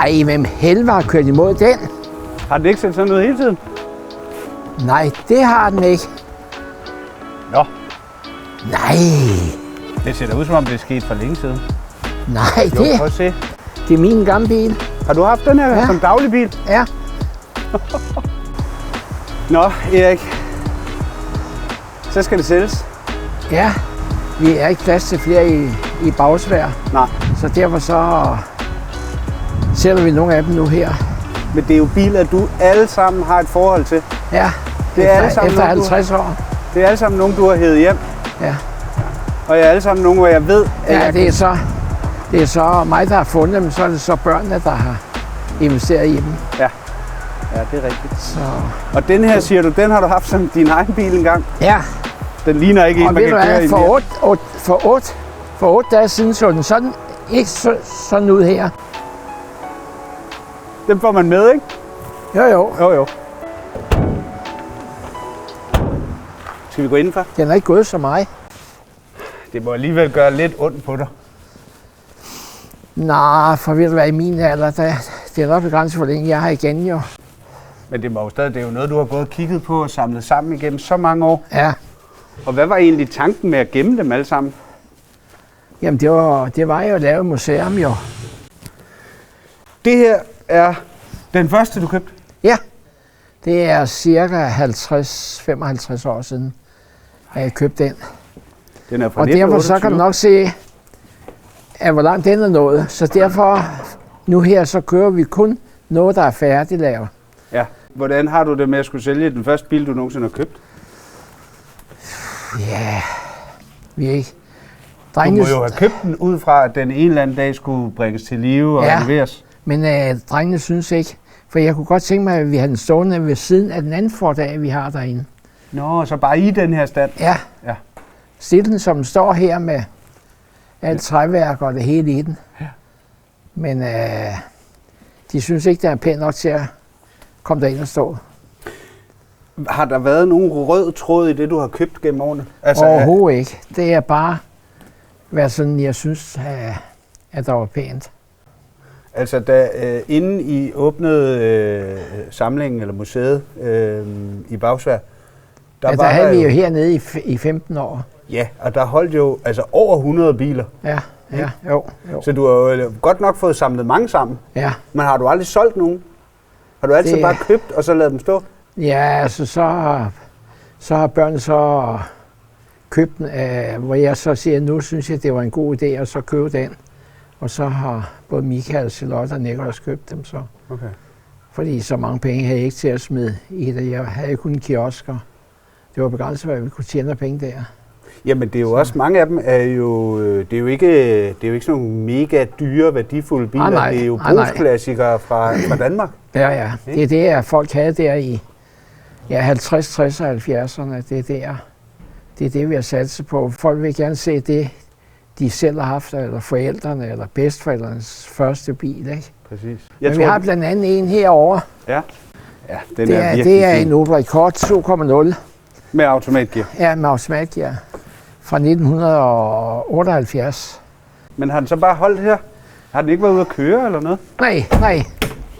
Ej, hvem helvede har kørt imod den? Har den ikke set sådan ud hele tiden? Nej, det har den ikke. Nå, Nej, det ser da ud som om det er sket for længe siden. nej, Jo, prøv at se. det er min gamle bil. Har du haft den her Ja. som daglig bil? Ja, Nå, Erik. Så skal det sælges. ja. Vi er ikke plads til flere i Bagsværd, Nej, så derfor så sælger vi nogle af dem nu her. men det er jo biler, du alle sammen har et forhold til. Ja, Det er alle sammen efter nogle, du- 50 år. Det er alle sammen nogen, du har hævet hjem. Ja, Og jeg er alle sammen nogen, hvor jeg ved, at ja jeg det er så mig, der har fundet dem, så er det så børnene, der har investeret i dem. Ja, det er rigtigt. Så, Og den her, siger du, den har du haft som din egen bil engang? ja, Den ligner ikke en, og man ved du kan køre hvad, i mere. for 8 dage siden så den sådan, ikke sådan ud her. Den får man med, ikke? Jo, Jo. Skal vi gå indenfor? den er ikke gået så mig. Det må alligevel gøre lidt ondt på dig. Nej, for ved du hvad, i min alder, det er nok begrænset, hvor længe jeg har igen jo. Men det er jo noget, du har gået og kigget på og samlet sammen igennem så mange år. Ja, Og hvad var egentlig tanken med at gemme dem alle sammen? jamen det var jo at lave et museum jo. Det her er den første, du købte. Ja, det er cirka 50-55 år siden, at jeg købte den. Den er fra Og derfor så kan du 1928. nok se, at hvor langt den er nået. Så derfor, nu her, så kører vi kun noget, der er færdiglavet. Ja. Hvordan har du det med at skulle sælge den første bil, du nogensinde har købt? Ja, vi er ikke. Du må jo have købt den ud fra, at den en eller anden dag skulle bringes til live og Ja. renoveres. Men drengene synes ikke. For jeg kunne godt tænke mig, at vi havde den stående ved siden af den anden fordag, vi har derinde. Nå, så bare i den her stand. Ja. Ja. Stillen, som den står her med alt træværk og det hele i den. Ja. Men de synes ikke, det er pænt nok til at komme derind og stå. Har der været nogen rød tråd i det, du har købt gennem årene? Overhovedet ikke. Det er bare været sådan, jeg synes, at der var pænt. Altså, da inden I åbnede samlingen eller museet i Bagsværd, Der havde vi jo hernede i 15 år. Ja, og der holdt jo altså over 100 biler. Ja, jo. Så du har jo godt nok fået samlet mange sammen. Ja, Men har du aldrig solgt nogen? Har du altid Det- bare købt og så ladet dem stå? ja altså så har børnene så købt den, hvor jeg så siger, nu synes jeg, det var en god idé at så købe den. Og så har både Michael, Charlotte og Nicholas købt dem så. Okay. Fordi så mange penge havde jeg ikke til at smide i det. Jeg havde kun en kiosk, og det var begrænset, hvad vi kunne tjene penge der. Jamen det er jo også, mange af dem er jo, det er jo ikke sådan nogle mega dyre, værdifulde biler. Nej, det er jo nej. brugsklassikere fra Danmark. Ja. Det er det, folk havde der i 50, 60 og 70'erne. Det er det, vi har satset på. Folk vil gerne se det, de selv har haft, eller forældrene, eller bedsteforældrenes første bil, ikke? Præcis. Men vi har blandt andet en herovre. Ja, den er virkelig Det er fin. en Opel Rekord 2.0. Med automatgear. Ja, med automatgear. Fra 1978. Men har den så bare holdt her? Har den ikke været ude at køre eller noget? Nej.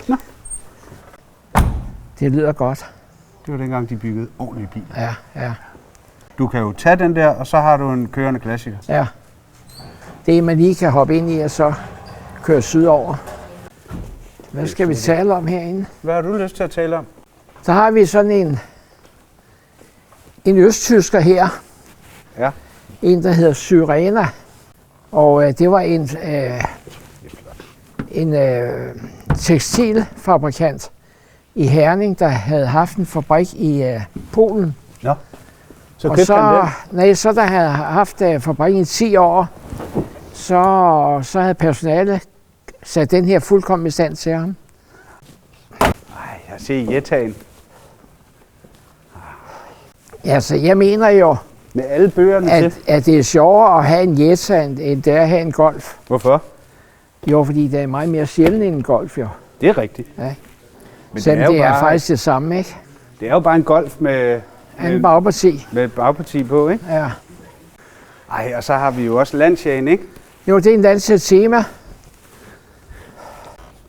Nå. Det lyder godt. Det var dengang, de byggede ordentlige biler. Ja. Du kan jo tage den der, og så har du en kørende klassiker. Ja. Det er, man lige kan hoppe ind i og så køre sydover. Hvad skal vi tale om herinde? Hvad har du lyst til at tale om? Så har vi sådan en østtysker her. Ja. En, der hedder Syrena. Og det var en tekstilfabrikant i Herning, der havde haft en fabrik i Polen. Nå. Så Og købte han den? så der havde haft fabrikken i 10 år, så havde personalet sat den her fuldkommen i stand til ham. Ej, jeg ser Jettaen. Altså, jeg mener jo, Med alle bøgerne til. at det er sjovere at have en Jetta, end det er at have en Golf. Hvorfor? Jo, fordi det er meget mere sjældent end en Golf, jo. Det er rigtigt. Ja. Men Selvom det er faktisk det samme, ikke? Det er jo bare en Golf med Anden bagparti. et bagparti på, ikke? Ja. Ej, og så har vi jo også Lanciaen, ikke? Jo, det er en Lancia Tema.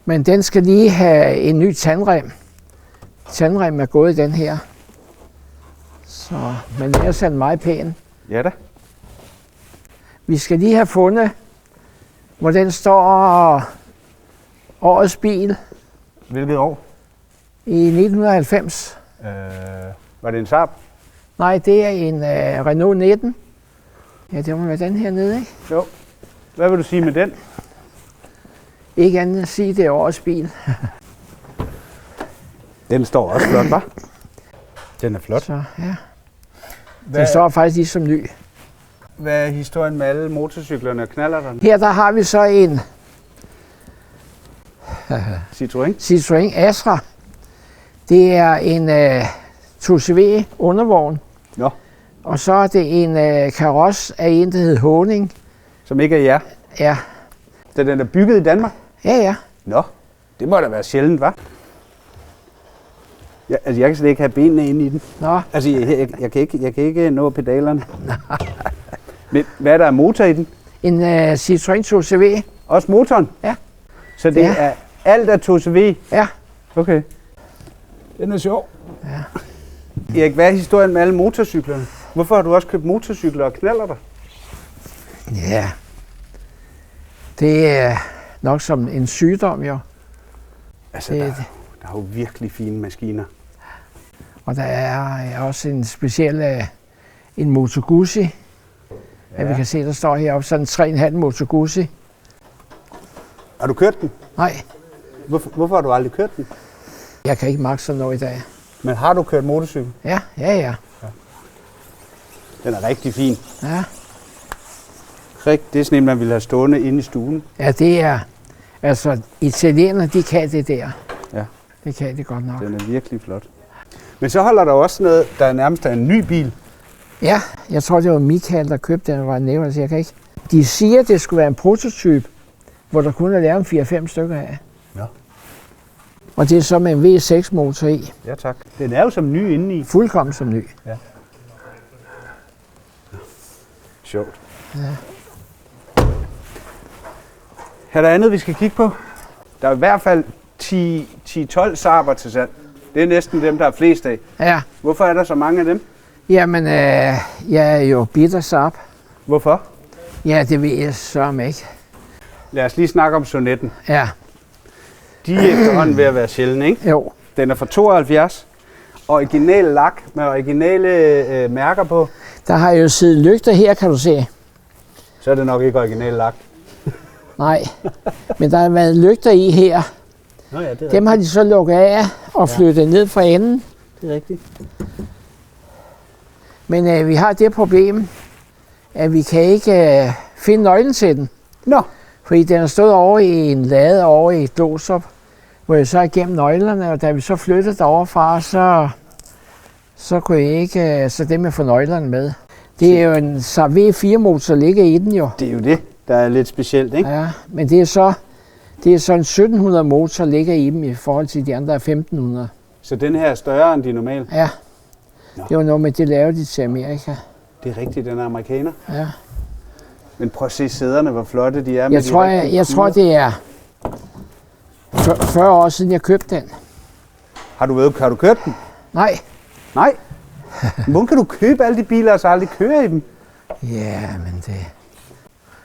Men den skal lige have en ny tandrem. Tandrem er gået i den her. Så, men den er sådan meget pæn. Ja da. Vi skal lige have fundet, hvor den står årets bil Hvilket år? i 1990. Var det en Saab? Nej, det er en Renault 19. Ja, det må være den her nede, ikke? Jo. Hvad vil du sige med den? Ikke andet at sige, det er årets bil. Den står også flot, hva'? Den er flot. Så ja, den står faktisk lige som ny. Hvad er historien med alle motorcyklerne og knallerterne? Her der har vi så en Citroën? Citroën Astra. Det er en 2CV undervogn. Nå, Og så er det en karos af en, der hedder Håning. som ikke er jer. Ja, Så den er bygget i Danmark? ja. Nå, det må da være sjældent, hva'? Jeg kan slet ikke have benene inde i den. Nå, Altså, jeg kan ikke nå pedalerne. Men hvad er der af motor i den? en Citroën 2CV. Også motoren? Ja. Så det Ja. er alt af 2CV? Ja. Okay. Den er sjov. Ja. Erik, hvad er historien med alle motorcyklerne? Hvorfor har du også købt motorcykler og knallerter? Ja. Det er nok som en sygdom, jo. Altså, Det- der er jo virkelig fine maskiner. Og der er også en speciel en Moto Guzzi. Ja. Vi kan se, der står heroppe sådan en 3,5 Moto Guzzi. Har du kørt den? Nej, Hvorfor har du aldrig kørt den? jeg kan ikke magte sådan noget i dag. Men har du kørt motorcykel? Ja. Den er rigtig fin. Ja, Det er sådan en, man ville have stående inde i stuen. ja det er... Altså, italienerne, de kan det der. Ja. Det kan de godt nok. Den er virkelig flot. Men så holder der også noget, der nærmest er en ny bil. Ja, jeg tror, det var Michael, der købte den, var nævnt, så jeg kan ikke. De siger, det skulle være en prototype, hvor der kun er lavet 4-5 stykker af. Ja. Og det er så med en V6-motor i. Ja, tak. Den er jo som ny indeni. Fuldkommen som ny. Sjovt. Ja. Er der andet, vi skal kigge på? Der er i hvert fald 10-12 Saber til salg. Det er næsten dem, der er flest af. Ja, Hvorfor er der så mange af dem? jamen, jeg er jo bitter sap. Hvorfor? Ja, det ved jeg sørme ikke. Lad os lige snakke om Sonetten. Ja, De er efterhånden ved at være sjældne, ikke? jo. Den er fra 72. Original lak med originale mærker på. Der har jo siddet lygter her, kan du se. Så er det nok ikke original lak. Nej, men der har været lygter i her. Nå ja, det er Dem har de så lukket af og flyttet ned fra enden. Det er rigtigt. Men vi har det problem, at vi kan ikke finde nøglen til den. Nå, Fordi den har stået over i en lade over i Glostrup, hvor jeg så er igennem nøglerne, og da vi så flyttede derovre fra, så kunne jeg ikke, så det med at få nøglerne med. Det er jo en Saab V4-motor, der ligger i den jo. det er jo det, der er lidt specielt, ikke? Ja, men det er så en 1700 motor, der ligger i dem i forhold til de andre 1500. Så den her er større end de normale. Ja, Nå. det var noget med, det lavede de til Amerika. Det er rigtigt, den er amerikaner. Ja. Men prøv at se sæderne, hvor flotte de er. med Jeg de tror, rigtige jeg tror, kuler. det er 40 år siden, jeg købte den. Har du kørt den? Nej. Nej. Hvordan kan du købe alle de biler, og så aldrig køre i dem? Ja,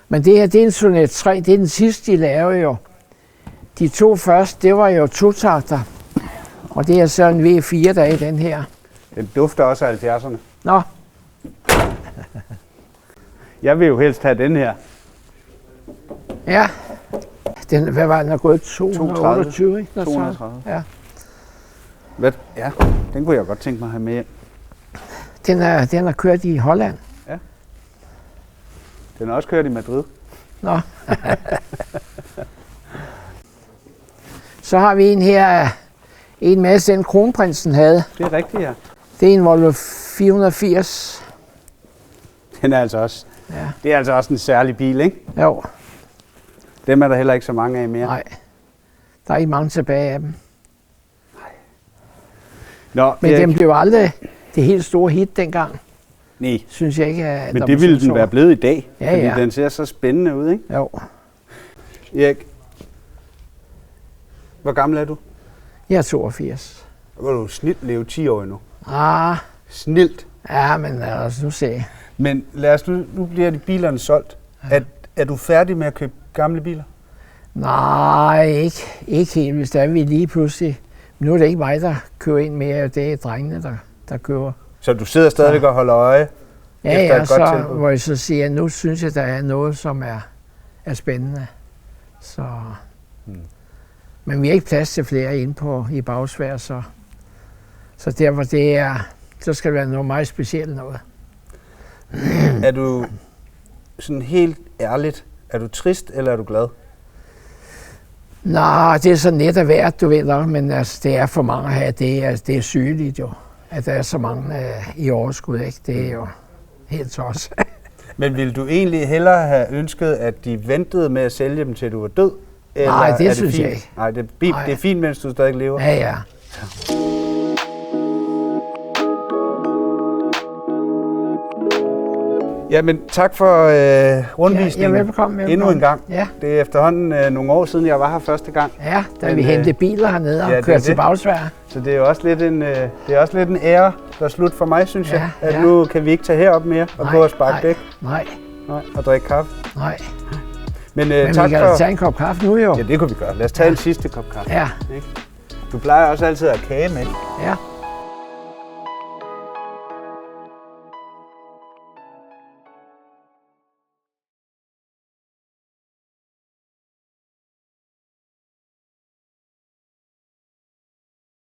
men det her, det er en Sonet 3. Det er den sidste, de lavede jo. De to første, det var jo totakter. Og det er så en V4, der er i den her. Den dufter også af 70'erne. Nå, Jeg vil jo helst have den her. ja. Den, hvad var den, er gået? 228, ikke? 230. Ja. Hvad? Ja, den kunne jeg godt tænke mig at have med hjem. Den er kørt i Holland. Den er også kørt i Madrid. Nå. Så har vi en her, en med den kronprinsen havde. Det er rigtigt, ja. Det er en Volvo 480. Den er altså også. Ja. Det er altså også en særlig bil, ikke? Jo, Dem er der heller ikke så mange af mere. nej. Der er ikke mange tilbage af dem. Nå, Men Erik. den blev aldrig det helt store hit dengang, Nej, synes jeg ikke. At men der det var ville så den være blevet i dag. Ja, fordi ja. den ser så spændende ud, ikke? Jo. Erik, Hvor gammel er du? Jeg er 82. Så kan du snilt leve 10 år endnu. Ah, Snilt. ja, men lad os nu se. Men lad os nu bliver de bilerne solgt. Ja. Er du færdig med at købe gamle biler? Nej, ikke helt. Hvis der er vi lige pludselig. Nu er det ikke mig, der køber ind mere. Det er drengene, der køber. Så du sidder stadigvæk og holder øje efter et godt tilbud? Hvor jeg så siger, at nu synes jeg, der er noget, som er spændende. Så. Men vi har ikke plads til flere inde i Bagsværd, så der hvor det er, så skal det være noget meget specielt noget. Er du sådan helt ærligt, er du trist, eller er du glad? Nej, det er så net af hvert, du ved nok, men altså, det er for mange her, det er sygeligt jo, at der er så mange i overskud, ikke? Det er jo helt tosset. Men ville du egentlig hellere have ønsket, at de ventede med at sælge dem, til du var død? Eller Nej, det er synes fint? jeg ikke. Nej, det er fint, mens du stadig lever? Ja. Ja, men tak for rundvisningen. Ja, velbekomme. Endnu en gang. Ja. Det er efterhånden nogle år siden, jeg var her første gang. Ja, da vi hentede biler hernede og kørte til Bagsværd. Så det er også lidt en ære, der er slut for mig, synes jeg. At nu kan vi ikke tage herop mere og gå og sparke dæk. Nej. Og drikke kaffe. Nej. Men tak vi kan tage en kop kaffe nu jo. Ja, det kunne vi gøre. Lad os tage en sidste kop kaffe. Ja. Ikke? Du plejer også altid at have kage med. Ja.